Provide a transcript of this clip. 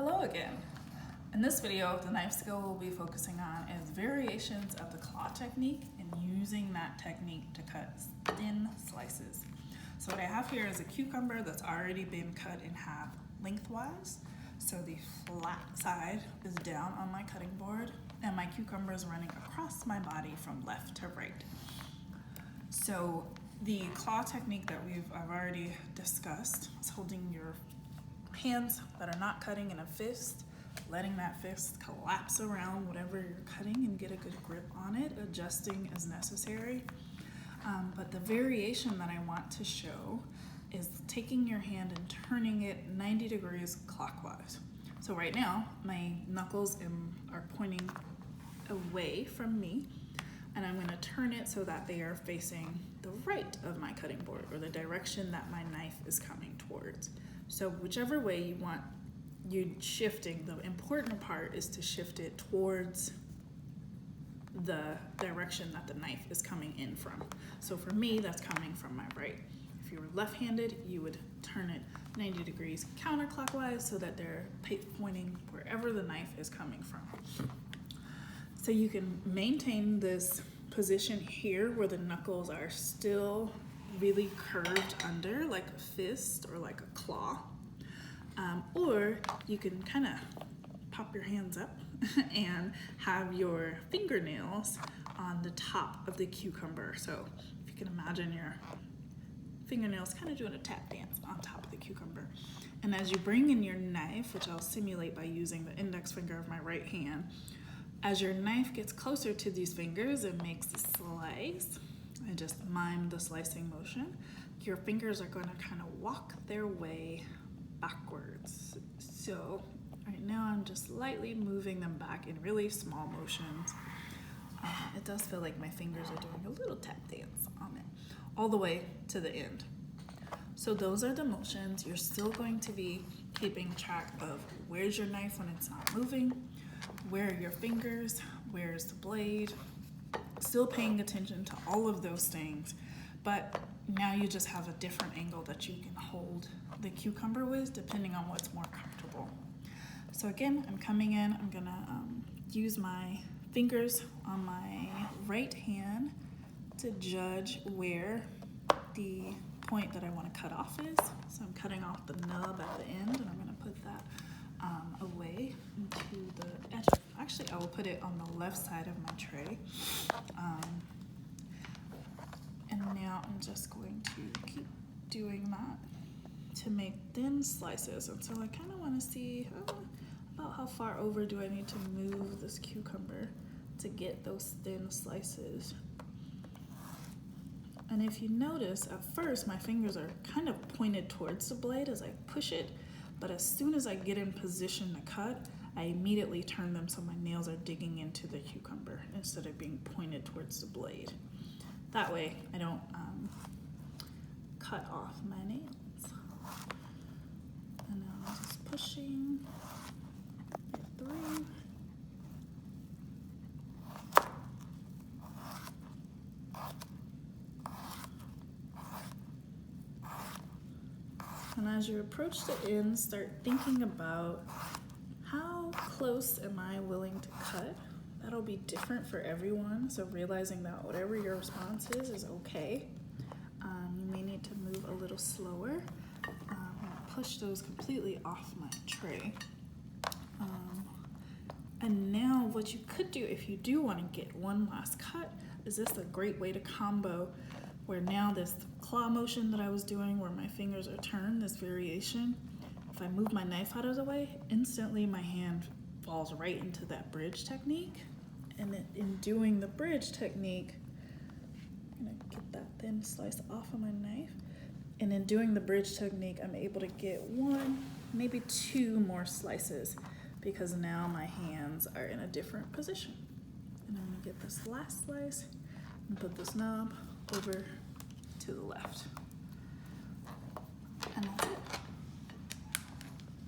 Hello again. In this video, the knife skill we'll be focusing on is variations of the claw technique and using that technique to cut thin slices. So what I have here is a cucumber that's already been cut in half lengthwise. So the flat side is down on my cutting board and my cucumber is running across my body from left to right. So the claw technique that I've already discussed is holding your hands that are not cutting in a fist, letting that fist collapse around whatever you're cutting and get a good grip on it, adjusting as necessary. But the variation that I want to show is taking your hand and turning it 90 degrees clockwise. So right now, my knuckles are pointing away from me, and I'm gonna turn it so that they are facing the right of my cutting board, or the direction that my knife is coming towards. So whichever way you want you shifting, the important part is to shift it towards the direction that the knife is coming in from. So for me, that's coming from my right. If you were left-handed, you would turn it 90 degrees counterclockwise so that they're pointing wherever the knife is coming from. So you can maintain this position here where the knuckles are still really curved under like a fist or like a claw. Or you can kind of pop your hands up and have your fingernails on the top of the cucumber. So if you can imagine your fingernails kind of doing a tap dance on top of the cucumber. And as you bring in your knife, which I'll simulate by using the index finger of my right hand, as your knife gets closer to these fingers and makes a slice, and just mime the slicing motion, your fingers are going to kind of walk their way backwards. So right now I'm just lightly moving them back in really small motions. It does feel like my fingers are doing a little tap dance on it, all the way to the end. So those are the motions. You're still going to be keeping track of where's your knife when it's not moving, where are your fingers, where's the blade, still paying attention to all of those things, but now you just have a different angle that you can hold the cucumber with depending on what's more comfortable. So again, I'm coming in, I'm gonna use my fingers on my right hand to judge where the point that I want to cut off is. So I'm cutting off the nub at the end, and I'm gonna put that away into the edge. Actually, I will put it on the left side of my tray. And now I'm just going to keep doing that to make thin slices. And so I kind of want to see about how far over do I need to move this cucumber to get those thin slices. And if you notice, at first my fingers are kind of pointed towards the blade as I push it, but as soon as I get in position to cut, I immediately turn them so my nails are digging into the cucumber instead of being pointed towards the blade. That way I don't cut off my nails. And now I'm just pushing it through. And as you approach the end, start thinking about how close am I willing to cut. That'll be different for everyone, so realizing that whatever your response is okay. You may need to move a little slower. Push those completely off my tray. And now what you could do if you do want to get one last cut is this a great way to combo where now this claw motion that I was doing where my fingers are turned, this variation, if I move my knife out of the way, instantly my hand falls right into that bridge technique. And in doing the bridge technique, I'm gonna get that thin slice off of my knife. And in doing the bridge technique, I'm able to get one, maybe two more slices because now my hands are in a different position. And I'm gonna get this last slice and put this knob over to the left.